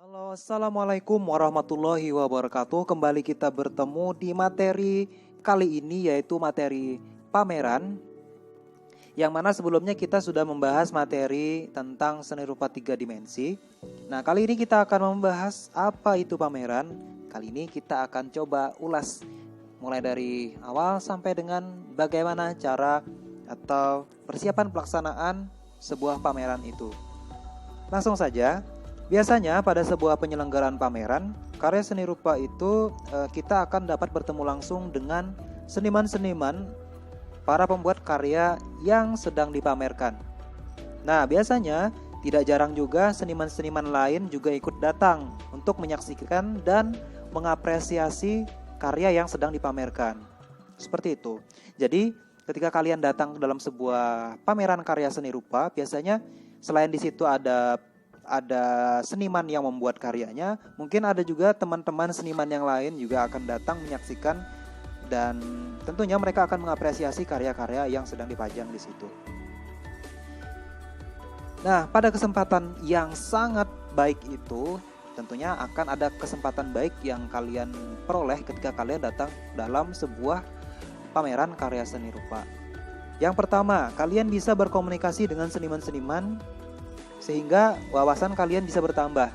Halo, assalamualaikum warahmatullahi wabarakatuh. Kembali kita bertemu di materi kali ini, yaitu materi pameran. Yang mana sebelumnya kita sudah membahas materi tentang seni rupa 3 dimensi. Nah, kali ini kita akan membahas apa itu pameran. Kali ini kita akan coba ulas mulai dari awal sampai dengan bagaimana cara atau persiapan pelaksanaan sebuah pameran itu. Langsung saja. Biasanya pada sebuah penyelenggaraan pameran, karya seni rupa itu kita akan dapat bertemu langsung dengan seniman-seniman, para pembuat karya yang sedang dipamerkan. Nah, biasanya tidak jarang juga seniman-seniman lain juga ikut datang untuk menyaksikan dan mengapresiasi karya yang sedang dipamerkan. Seperti itu. Jadi, ketika kalian datang dalam sebuah pameran karya seni rupa, biasanya selain di situ ada seniman yang membuat karyanya, mungkin ada juga teman-teman seniman yang lain juga akan datang menyaksikan dan tentunya mereka akan mengapresiasi karya-karya yang sedang dipajang di situ. Nah, pada kesempatan yang sangat baik itu, tentunya akan ada kesempatan baik yang kalian peroleh ketika kalian datang dalam sebuah pameran karya seni rupa. Yang pertama, kalian bisa berkomunikasi dengan seniman-seniman sehingga wawasan kalian bisa bertambah.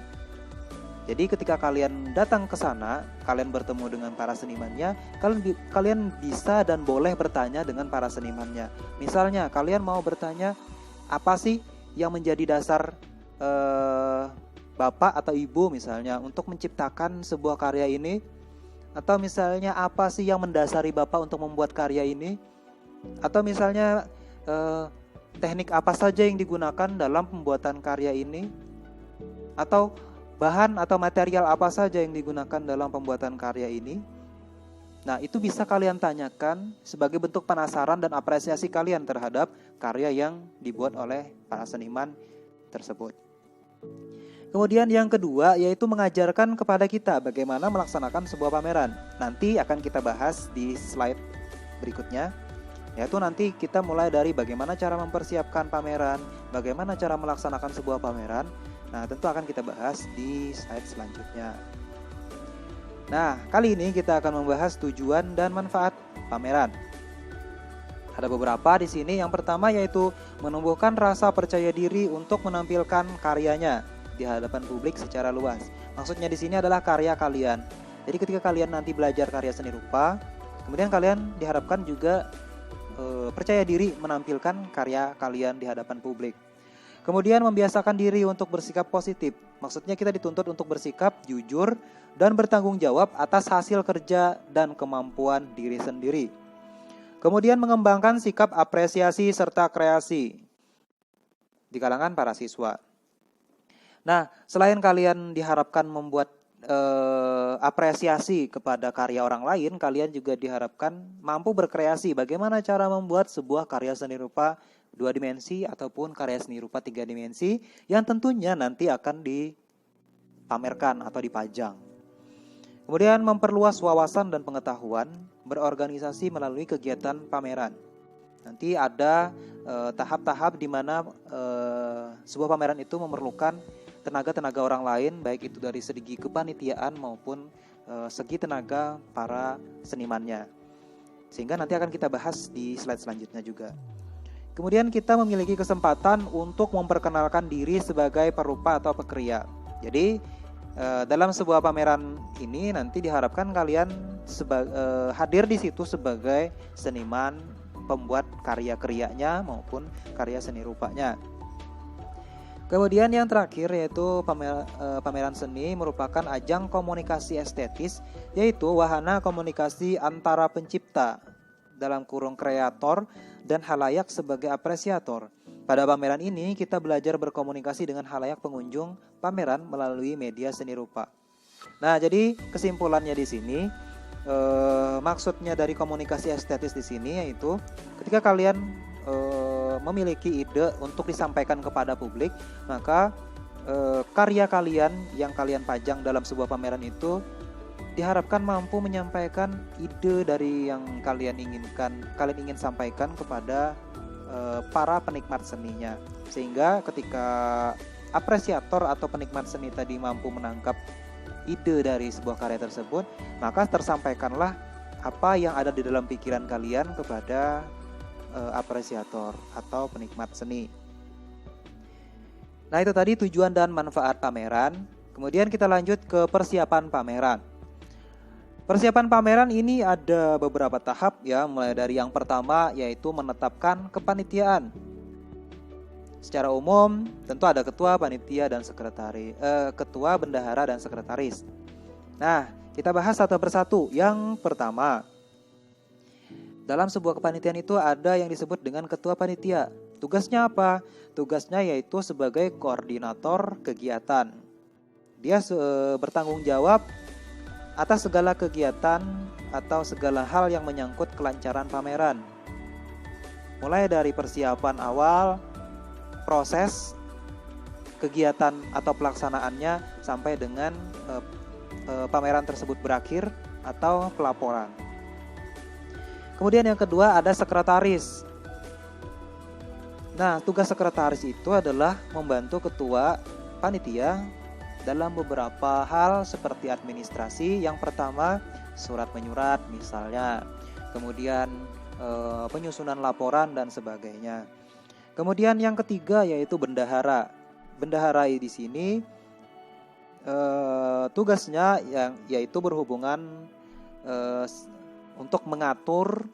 Jadi ketika kalian datang ke sana, kalian bertemu dengan para senimannya, kalian bisa dan boleh bertanya dengan para senimannya. Misalnya kalian mau bertanya, apa sih yang menjadi dasar bapak atau ibu misalnya untuk menciptakan sebuah karya ini? Atau misalnya apa sih yang mendasari bapak untuk membuat karya ini? Atau misalnya teknik apa saja yang digunakan dalam pembuatan karya ini? Atau bahan atau material apa saja yang digunakan dalam pembuatan karya ini? Nah, itu bisa kalian tanyakan sebagai bentuk penasaran dan apresiasi kalian terhadap karya yang dibuat oleh para seniman tersebut. Kemudian yang kedua yaitu mengajarkan kepada kita bagaimana melaksanakan sebuah pameran. Nanti akan kita bahas di slide berikutnya. Yaitu nanti kita mulai dari bagaimana cara mempersiapkan pameran, bagaimana cara melaksanakan sebuah pameran. Nah, tentu akan kita bahas di slide selanjutnya. Nah, kali ini kita akan membahas tujuan dan manfaat pameran. Ada beberapa di sini. Yang pertama yaitu menumbuhkan rasa percaya diri untuk menampilkan karyanya di hadapan publik secara luas. Maksudnya di sini adalah karya kalian. Jadi ketika kalian nanti belajar karya seni rupa, kemudian kalian diharapkan juga percaya diri menampilkan karya kalian di hadapan publik. Kemudian membiasakan diri untuk bersikap positif. Maksudnya kita dituntut untuk bersikap jujur dan bertanggung jawab atas hasil kerja dan kemampuan diri sendiri. Kemudian mengembangkan sikap apresiasi serta kreasi di kalangan para siswa. Nah, selain kalian diharapkan membuat apresiasi kepada karya orang lain, kalian juga diharapkan mampu berkreasi bagaimana cara membuat sebuah karya seni rupa 2 dimensi ataupun karya seni rupa 3 dimensi yang tentunya nanti akan dipamerkan atau dipajang. Kemudian memperluas wawasan dan pengetahuan, berorganisasi melalui kegiatan pameran. Nanti ada tahap-tahap di mana sebuah pameran itu memerlukan tenaga-tenaga orang lain, baik itu dari segi kepanitiaan maupun segi tenaga para senimannya. Sehingga nanti akan kita bahas di slide selanjutnya juga. Kemudian kita memiliki kesempatan untuk memperkenalkan diri sebagai perupa atau pekria. Jadi dalam sebuah pameran ini nanti diharapkan kalian hadir di situ sebagai seniman, pembuat karya-karyanya maupun karya seni rupanya. Kemudian yang terakhir yaitu pameran seni merupakan ajang komunikasi estetis, yaitu wahana komunikasi antara pencipta dalam kurung kreator dan halayak sebagai apresiator. Pada pameran ini kita belajar berkomunikasi dengan halayak pengunjung pameran melalui media seni rupa. Nah, jadi kesimpulannya di sini maksudnya dari komunikasi estetis di sini yaitu ketika kalian memiliki ide untuk disampaikan kepada publik, maka karya kalian yang kalian pajang dalam sebuah pameran itu diharapkan mampu menyampaikan ide dari yang kalian ingin sampaikan kepada para penikmat seninya. Sehingga ketika apresiator atau penikmat seni tadi mampu menangkap ide dari sebuah karya tersebut, maka tersampaikanlah apa yang ada di dalam pikiran kalian kepada apresiator atau penikmat seni. Nah, itu tadi tujuan dan manfaat pameran. Kemudian kita lanjut ke persiapan pameran. Persiapan pameran ini ada beberapa tahap ya, mulai dari yang pertama yaitu menetapkan kepanitiaan. Secara umum tentu ada ketua, panitia, dan sekretaris, ketua, bendahara, dan sekretaris. Nah, kita bahas satu persatu. Yang pertama, dalam sebuah kepanitiaan itu ada yang disebut dengan ketua panitia. Tugasnya apa? Tugasnya yaitu sebagai koordinator kegiatan. Dia bertanggung jawab atas segala kegiatan atau segala hal yang menyangkut kelancaran pameran. Mulai dari persiapan awal, proses kegiatan atau pelaksanaannya sampai dengan pameran tersebut berakhir atau pelaporan. Kemudian yang kedua ada sekretaris. Nah, tugas sekretaris itu adalah membantu ketua panitia dalam beberapa hal seperti administrasi. Yang pertama, surat menyurat misalnya. Kemudian penyusunan laporan dan sebagainya. Kemudian yang ketiga yaitu bendahara. Bendahara di sini tugasnya yaitu berhubungan untuk mengatur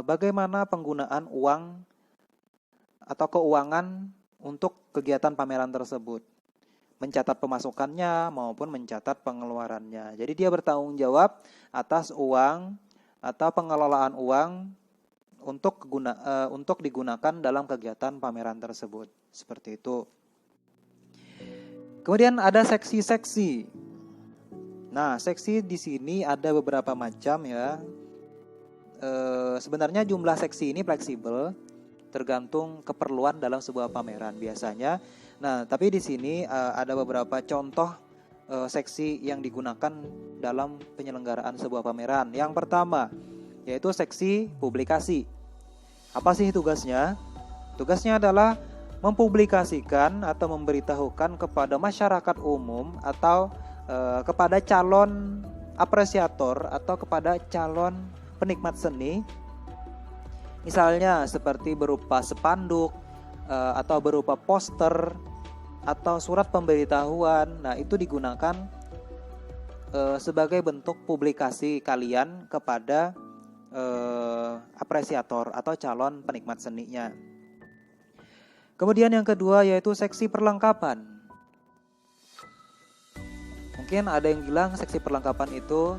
bagaimana penggunaan uang atau keuangan untuk kegiatan pameran tersebut, mencatat pemasukannya maupun mencatat pengeluarannya. Jadi dia bertanggung jawab atas uang atau pengelolaan uang untuk digunakan dalam kegiatan pameran tersebut. Seperti itu. Kemudian ada seksi-seksi. Nah, seksi di sini ada beberapa macam ya. Sebenarnya jumlah seksi ini fleksibel, tergantung keperluan dalam sebuah pameran biasanya. Nah, tapi di sini ada beberapa contoh seksi yang digunakan dalam penyelenggaraan sebuah pameran. Yang pertama yaitu seksi publikasi. Apa sih tugasnya? Tugasnya adalah mempublikasikan atau memberitahukan kepada masyarakat umum atau kepada calon apresiator atau kepada calon penikmat seni. Misalnya seperti berupa spanduk atau berupa poster atau surat pemberitahuan. Nah, itu digunakan sebagai bentuk publikasi kalian kepada apresiator atau calon penikmat seninya. Kemudian yang kedua yaitu seksi perlengkapan. Mungkin ada yang bilang seksi perlengkapan itu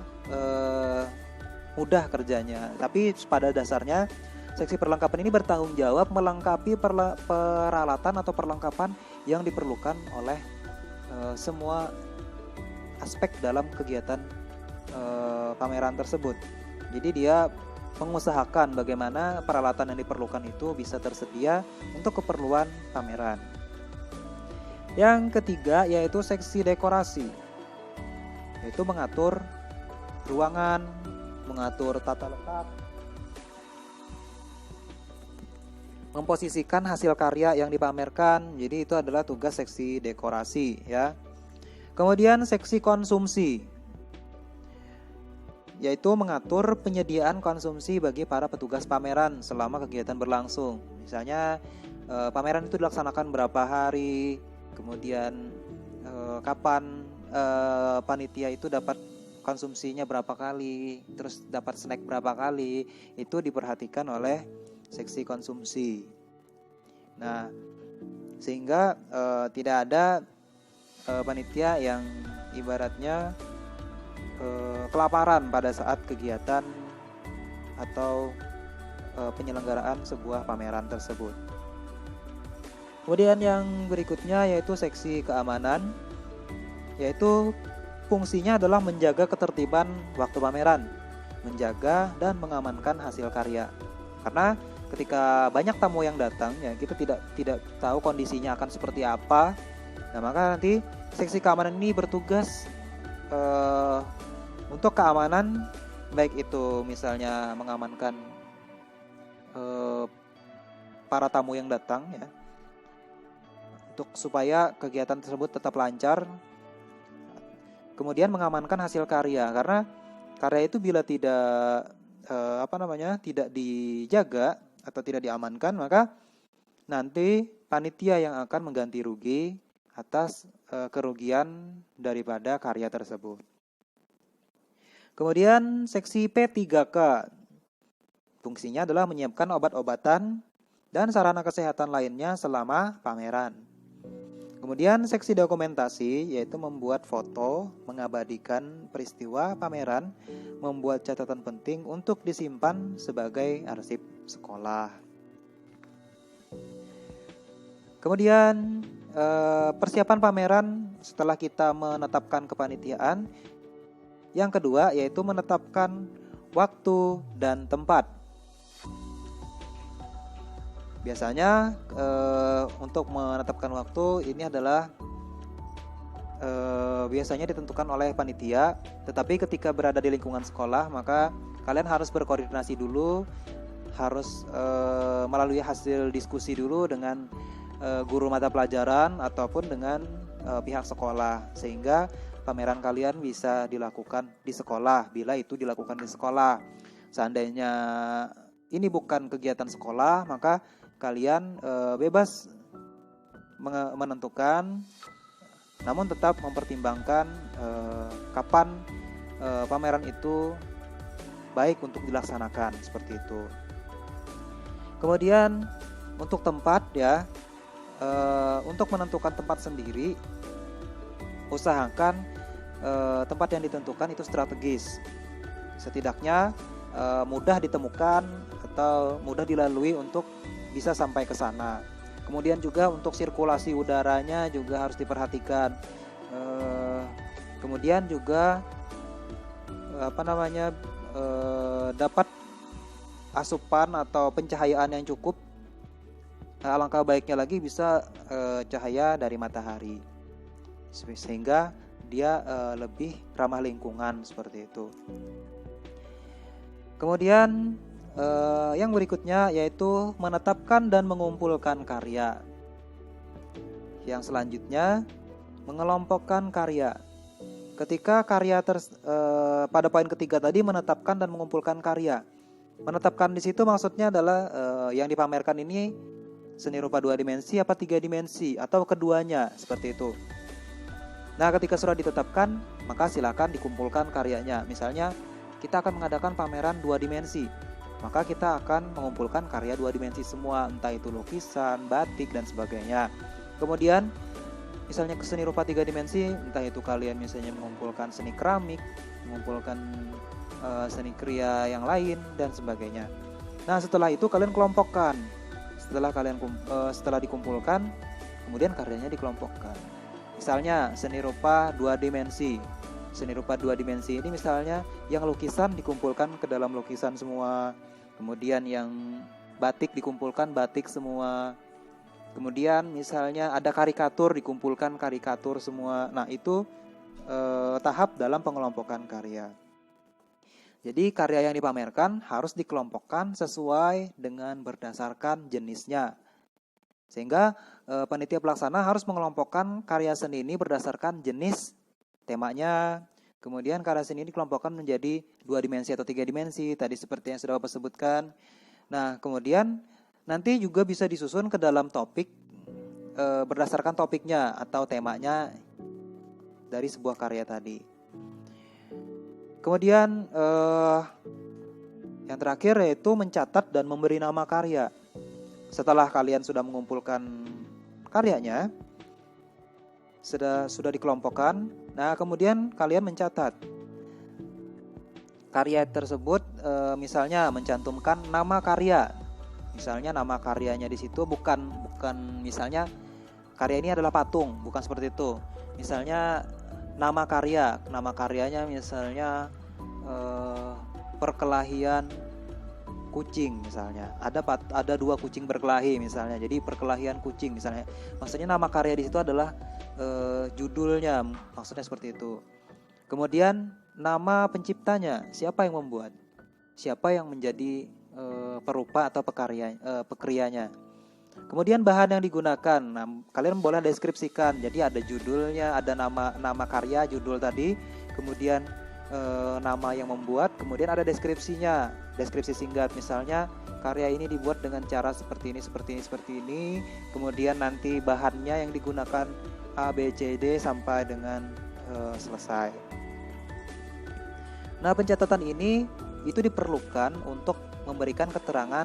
mudah kerjanya, tapi pada dasarnya seksi perlengkapan ini bertanggung jawab melengkapi peralatan atau perlengkapan yang diperlukan oleh semua aspek dalam kegiatan pameran tersebut. Jadi dia mengusahakan bagaimana peralatan yang diperlukan itu bisa tersedia untuk keperluan pameran. Yang ketiga yaitu seksi dekorasi, yaitu mengatur ruangan, mengatur tata letak, memposisikan hasil karya yang dipamerkan. Jadi itu adalah tugas seksi dekorasi ya. Kemudian seksi konsumsi, yaitu mengatur penyediaan konsumsi bagi para petugas pameran selama kegiatan berlangsung. Misalnya pameran itu dilaksanakan berapa hari, kemudian kapan panitia itu dapat konsumsinya berapa kali, terus dapat snack berapa kali, itu diperhatikan oleh seksi konsumsi. Nah, sehingga tidak ada panitia yang ibaratnya kelaparan pada saat kegiatan atau penyelenggaraan sebuah pameran tersebut. Kemudian yang berikutnya yaitu seksi keamanan, yaitu fungsinya adalah menjaga ketertiban waktu pameran, menjaga dan mengamankan hasil karya. Karena ketika banyak tamu yang datang ya, kita tidak tahu kondisinya akan seperti apa. Nah, maka nanti seksi keamanan ini bertugas untuk keamanan, baik itu misalnya mengamankan para tamu yang datang ya, untuk supaya kegiatan tersebut tetap lancar. Kemudian mengamankan hasil karya, karena karya itu bila tidak tidak dijaga atau tidak diamankan, maka nanti panitia yang akan mengganti rugi atas kerugian daripada karya tersebut. Kemudian seksi P3K, fungsinya adalah menyiapkan obat-obatan dan sarana kesehatan lainnya selama pameran. Kemudian seksi dokumentasi, yaitu membuat foto, mengabadikan peristiwa pameran, membuat catatan penting untuk disimpan sebagai arsip sekolah. Kemudian persiapan pameran setelah kita menetapkan kepanitiaan. Yang kedua yaitu menetapkan waktu dan tempat. Biasanya untuk menetapkan waktu ini adalah biasanya ditentukan oleh panitia, tetapi ketika berada di lingkungan sekolah maka kalian harus berkoordinasi dulu, harus melalui hasil diskusi dulu dengan guru mata pelajaran ataupun dengan pihak sekolah, sehingga pameran kalian bisa dilakukan di sekolah bila itu dilakukan di sekolah. Seandainya ini bukan kegiatan sekolah, maka kalian bebas menentukan, namun tetap mempertimbangkan kapan pameran itu baik untuk dilaksanakan, seperti itu. Kemudian untuk tempat ya, untuk menentukan tempat sendiri, usahakan tempat yang ditentukan itu strategis, setidaknya mudah ditemukan atau mudah dilalui untuk bisa sampai ke sana. Kemudian juga untuk sirkulasi udaranya juga harus diperhatikan. Kemudian juga dapat asupan atau pencahayaan yang cukup. Alangkah baiknya lagi bisa cahaya dari matahari, sehingga dia lebih ramah lingkungan, seperti itu. Kemudian yang berikutnya yaitu menetapkan dan mengumpulkan karya. Yang selanjutnya mengelompokkan karya. Ketika karya pada poin ketiga tadi menetapkan dan mengumpulkan karya. Menetapkan di situ maksudnya adalah yang dipamerkan ini seni rupa 2 dimensi apa 3 dimensi atau keduanya, seperti itu. Nah, ketika sudah ditetapkan, maka silakan dikumpulkan karyanya. Misalnya kita akan mengadakan pameran 2 dimensi, maka kita akan mengumpulkan karya 2 dimensi semua, entah itu lukisan, batik, dan sebagainya. Kemudian misalnya ke seni rupa 3 dimensi, entah itu kalian misalnya mengumpulkan seni keramik, mengumpulkan seni kriya yang lain, dan sebagainya. Nah, setelah itu kalian kelompokkan. Setelah dikumpulkan, kemudian karyanya dikelompokkan. Misalnya seni rupa 2 dimensi. Seni rupa 2 dimensi ini misalnya yang lukisan dikumpulkan ke dalam lukisan semua. Kemudian yang batik dikumpulkan batik semua. Kemudian misalnya ada karikatur dikumpulkan karikatur semua. Nah, itu tahap dalam pengelompokan karya. Jadi karya yang dipamerkan harus dikelompokkan sesuai dengan berdasarkan jenisnya. Sehingga panitia pelaksana harus mengelompokkan karya seni ini berdasarkan jenis temanya. Kemudian karya seni ini dikelompokkan menjadi 2 dimensi atau 3 dimensi, tadi seperti yang sudah Bapak sebutkan. Nah, kemudian nanti juga bisa disusun ke dalam topik berdasarkan topiknya atau temanya dari sebuah karya tadi. Kemudian yang terakhir yaitu mencatat dan memberi nama karya. Setelah kalian sudah mengumpulkan karyanya, sudah dikelompokkan, nah kemudian kalian mencatat karya tersebut, misalnya mencantumkan nama karya. Misalnya nama karyanya di situ bukan misalnya karya ini adalah patung, bukan seperti itu. Misalnya nama karyanya misalnya perkelahian kucing misalnya. Ada 2 kucing berkelahi misalnya. Jadi perkelahian kucing misalnya. Maksudnya nama karya di situ adalah judulnya, maksudnya seperti itu. Kemudian nama penciptanya, siapa yang membuat? Siapa yang menjadi perupa atau pekrianya? Kemudian bahan yang digunakan. Nah, kalian boleh deskripsikan. Jadi ada judulnya, ada nama karya, judul tadi, kemudian nama yang membuat, kemudian ada deskripsinya, deskripsi singkat. Misalnya karya ini dibuat dengan cara seperti ini, seperti ini, seperti ini. Kemudian nanti bahannya yang digunakan A, B, C, D sampai dengan selesai. Nah, pencatatan ini itu diperlukan untuk memberikan keterangan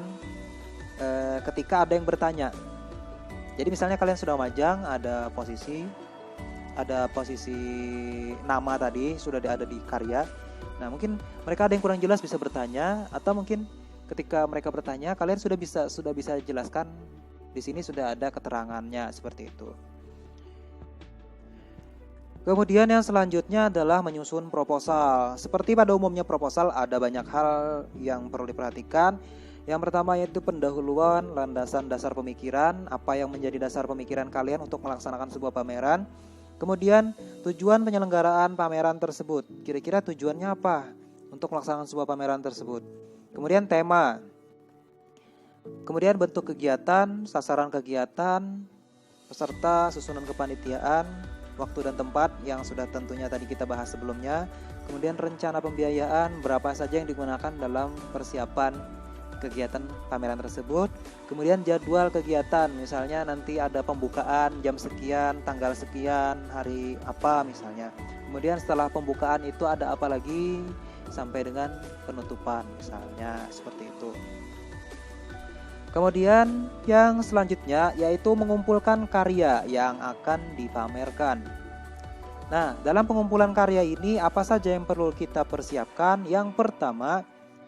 ketika ada yang bertanya. Jadi misalnya kalian sudah majang, ada posisi nama tadi sudah ada di karya. Nah, mungkin mereka ada yang kurang jelas bisa bertanya, atau mungkin ketika mereka bertanya kalian sudah bisa jelaskan di sini sudah ada keterangannya seperti itu. Kemudian yang selanjutnya adalah menyusun proposal. Seperti pada umumnya proposal ada banyak hal yang perlu diperhatikan. Yang pertama yaitu pendahuluan, landasan dasar pemikiran, apa yang menjadi dasar pemikiran kalian untuk melaksanakan sebuah pameran. Kemudian tujuan penyelenggaraan pameran tersebut. Kira-kira tujuannya apa untuk melaksanakan sebuah pameran tersebut. Kemudian tema. Kemudian bentuk kegiatan, sasaran kegiatan, peserta, susunan kepanitiaan, waktu dan tempat yang sudah tentunya tadi kita bahas sebelumnya. Kemudian rencana pembiayaan, berapa saja yang digunakan dalam persiapan kegiatan pameran tersebut. Kemudian jadwal kegiatan, misalnya nanti ada pembukaan jam sekian, tanggal sekian, hari apa misalnya. Kemudian setelah pembukaan itu ada apa lagi sampai dengan penutupan misalnya, seperti itu. Kemudian yang selanjutnya yaitu mengumpulkan karya yang akan dipamerkan. Nah, dalam pengumpulan karya ini apa saja yang perlu kita persiapkan? Yang pertama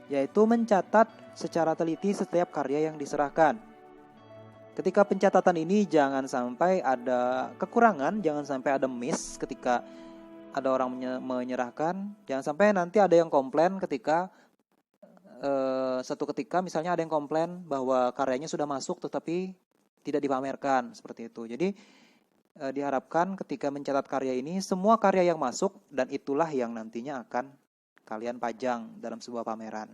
yaitu mencatat secara teliti setiap karya yang diserahkan. Ketika pencatatan ini jangan sampai ada kekurangan, jangan sampai ada miss ketika ada orang menyerahkan. Jangan sampai nanti ada yang komplain ketika satu ketika misalnya ada yang komplain bahwa karyanya sudah masuk tetapi tidak dipamerkan, seperti itu. Jadi diharapkan ketika mencatat karya ini semua karya yang masuk dan itulah yang nantinya akan kalian pajang dalam sebuah pameran.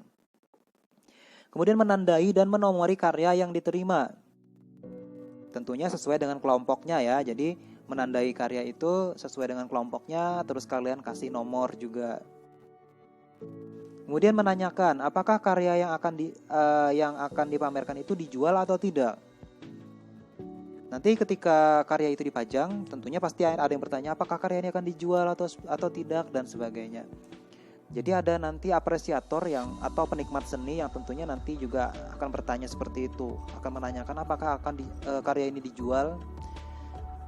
Kemudian menandai dan menomori karya yang diterima. Tentunya sesuai dengan kelompoknya ya. Jadi menandai karya itu sesuai dengan kelompoknya, terus kalian kasih nomor juga. Kemudian menanyakan apakah karya yang akan dipamerkan itu dijual atau tidak. Nanti ketika karya itu dipajang, tentunya pasti ada yang bertanya apakah karya ini akan dijual atau tidak dan sebagainya. Jadi ada nanti apresiator atau penikmat seni yang tentunya nanti juga akan bertanya seperti itu, akan menanyakan apakah karya ini dijual.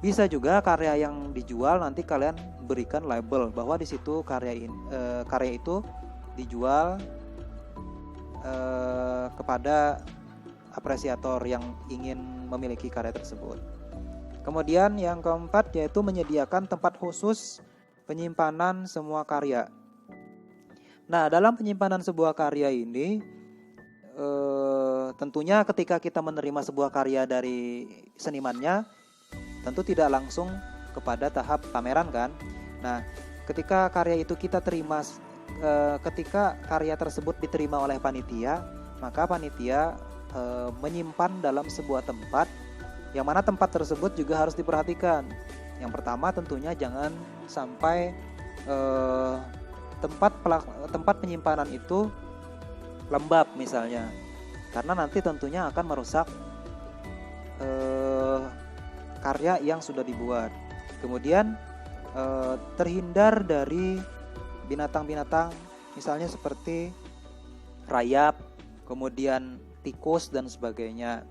Bisa juga karya yang dijual nanti kalian berikan label bahwa di situ karya itu dijual kepada apresiator yang ingin memiliki karya tersebut. Kemudian yang keempat yaitu menyediakan tempat khusus penyimpanan semua karya. Nah, dalam penyimpanan sebuah karya ini tentunya ketika kita menerima sebuah karya dari senimannya, tentu tidak langsung kepada tahap pameran kan. Nah, ketika karya itu kita terima, ketika karya tersebut diterima oleh panitia, maka panitia menyimpan dalam sebuah tempat, yang mana tempat tersebut juga harus diperhatikan. Yang pertama tentunya jangan sampai tempat penyimpanan itu lembab misalnya, karena nanti tentunya akan merusak karya yang sudah dibuat. Kemudian terhindar dari binatang-binatang misalnya seperti rayap, kemudian tikus dan sebagainya.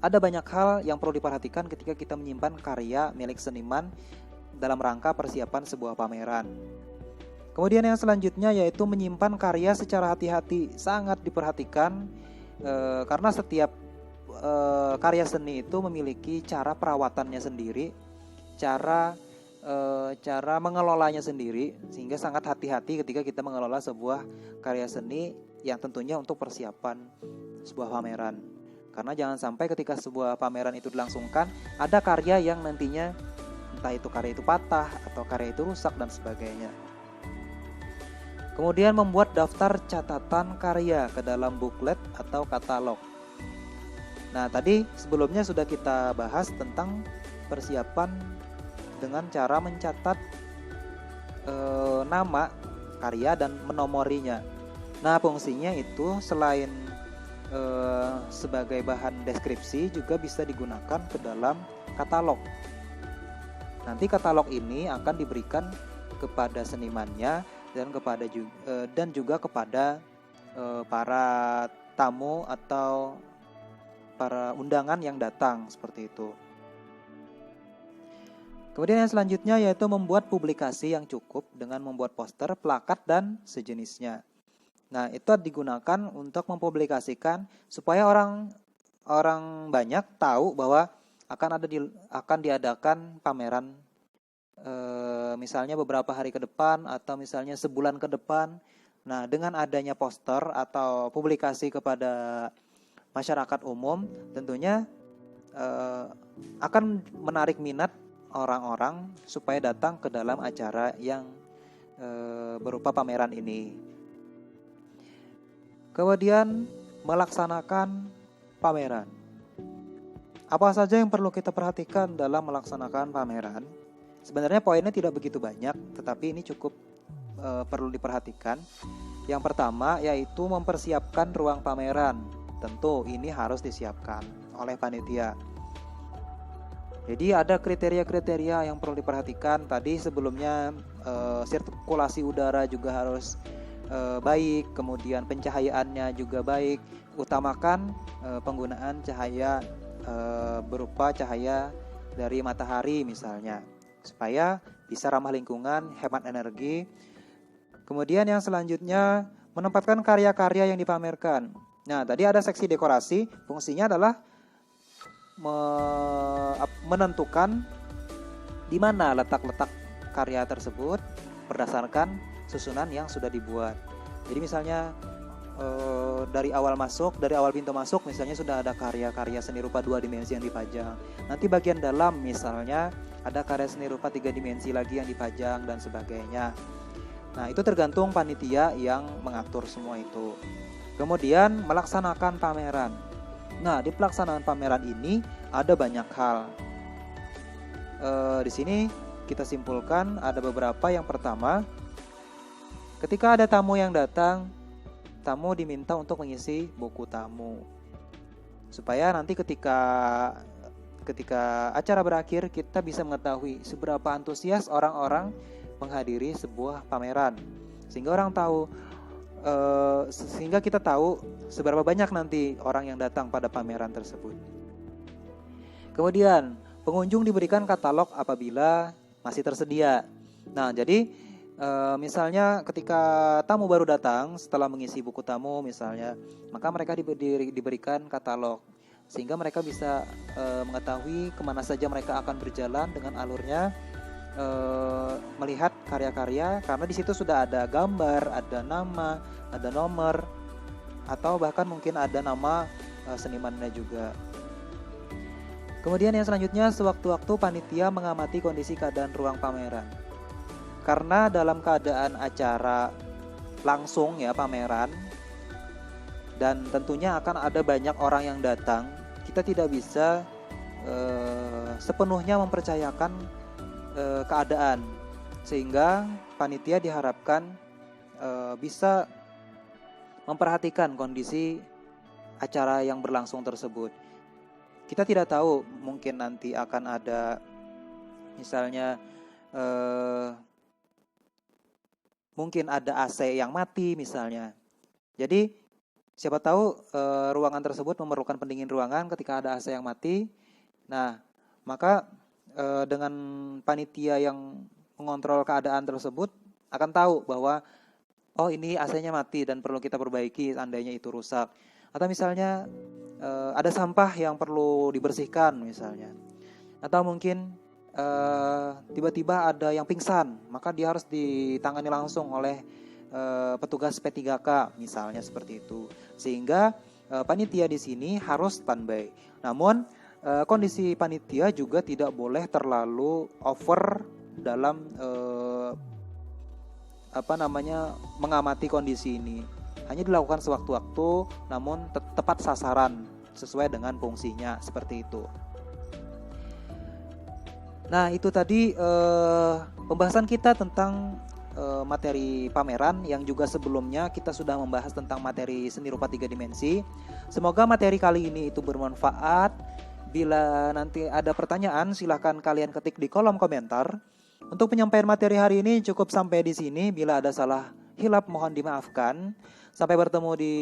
Ada banyak hal yang perlu diperhatikan ketika kita menyimpan karya milik seniman dalam rangka persiapan sebuah pameran. Kemudian yang selanjutnya yaitu menyimpan karya secara hati-hati, sangat diperhatikan karena setiap karya seni itu memiliki cara perawatannya sendiri, cara mengelolanya sendiri, sehingga sangat hati-hati ketika kita mengelola sebuah karya seni yang tentunya untuk persiapan sebuah pameran. Karena jangan sampai ketika sebuah pameran itu dilangsungkan ada karya yang nantinya entah itu karya itu patah atau karya itu rusak dan sebagainya. Kemudian membuat daftar catatan karya ke dalam buklet atau katalog. Nah, tadi sebelumnya sudah kita bahas tentang persiapan dengan cara mencatat nama karya dan menomorinya. Nah, fungsinya itu selain sebagai bahan deskripsi juga bisa digunakan ke dalam katalog. Nanti katalog ini akan diberikan kepada senimannya dan juga kepada para tamu atau para undangan yang datang seperti itu. Kemudian yang selanjutnya yaitu membuat publikasi yang cukup dengan membuat poster, plakat, dan sejenisnya. Nah, itu digunakan untuk mempublikasikan supaya orang banyak tahu bahwa akan diadakan pameran misalnya beberapa hari ke depan atau misalnya sebulan ke depan. Nah, dengan adanya poster atau publikasi kepada masyarakat umum tentunya akan menarik minat orang-orang supaya datang ke dalam acara yang berupa pameran ini. Kemudian melaksanakan pameran. Apa saja yang perlu kita perhatikan dalam melaksanakan pameran? Sebenarnya poinnya tidak begitu banyak, tetapi ini cukup perlu diperhatikan. Yang pertama yaitu mempersiapkan ruang pameran. Tentu ini harus disiapkan oleh panitia. Jadi ada kriteria-kriteria yang perlu diperhatikan. Tadi sebelumnya sirkulasi udara juga harus baik, kemudian pencahayaannya juga baik. Utamakan penggunaan cahaya berupa cahaya dari matahari misalnya, supaya bisa ramah lingkungan, hemat energi. Kemudian yang selanjutnya menempatkan karya-karya yang dipamerkan. Nah, tadi ada seksi dekorasi, fungsinya adalah menentukan di mana letak-letak karya tersebut berdasarkan susunan yang sudah dibuat. Jadi misalnya dari awal pintu masuk misalnya sudah ada karya-karya seni rupa 2 dimensi yang dipajang. Nanti bagian dalam misalnya ada karya seni rupa 3 dimensi lagi yang dipajang dan sebagainya. Nah, itu tergantung panitia yang mengatur semua itu. Kemudian melaksanakan pameran. Nah, di pelaksanaan pameran ini ada banyak hal. Di sini kita simpulkan ada beberapa. Yang pertama, ketika ada tamu yang datang, tamu diminta untuk mengisi buku tamu. Supaya nanti ketika acara berakhir kita bisa mengetahui seberapa antusias orang-orang menghadiri sebuah pameran. Sehingga kita tahu seberapa banyak nanti orang yang datang pada pameran tersebut. Kemudian, pengunjung diberikan katalog apabila masih tersedia. Nah, jadi misalnya ketika tamu baru datang setelah mengisi buku tamu misalnya, maka mereka diberikan katalog sehingga mereka bisa mengetahui kemana saja mereka akan berjalan dengan alurnya, melihat karya-karya, karena di situ sudah ada gambar, ada nama, ada nomor, atau bahkan mungkin ada nama senimannya juga. Kemudian yang selanjutnya, sewaktu-waktu panitia mengamati kondisi keadaan ruang pameran. Karena dalam keadaan acara langsung ya pameran, dan tentunya akan ada banyak orang yang datang, kita tidak bisa sepenuhnya mempercayakan keadaan, sehingga panitia diharapkan bisa memperhatikan kondisi acara yang berlangsung tersebut. Kita tidak tahu, mungkin nanti akan ada misalnya mungkin ada AC yang mati misalnya. Jadi siapa tahu ruangan tersebut memerlukan pendingin ruangan ketika ada AC yang mati. Nah, maka dengan panitia yang mengontrol keadaan tersebut akan tahu bahwa oh ini AC-nya mati dan perlu kita perbaiki seandainya itu rusak. Atau misalnya ada sampah yang perlu dibersihkan misalnya. Atau mungkin tiba-tiba ada yang pingsan, maka dia harus ditangani langsung oleh petugas P3K misalnya seperti itu. Sehingga panitia di sini harus standby. Namun kondisi panitia juga tidak boleh terlalu over dalam mengamati kondisi ini. Hanya dilakukan sewaktu-waktu, namun tepat sasaran sesuai dengan fungsinya, seperti itu. Nah, itu tadi pembahasan kita tentang materi pameran, yang juga sebelumnya kita sudah membahas tentang materi seni rupa 3 dimensi. Semoga materi kali ini itu bermanfaat. Bila nanti ada pertanyaan, silahkan kalian ketik di kolom komentar. Untuk penyampaian materi hari ini cukup sampai di sini. Bila ada salah hilap mohon dimaafkan. Sampai bertemu di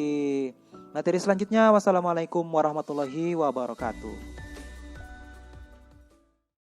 materi selanjutnya. Wassalamualaikum warahmatullahi wabarakatuh.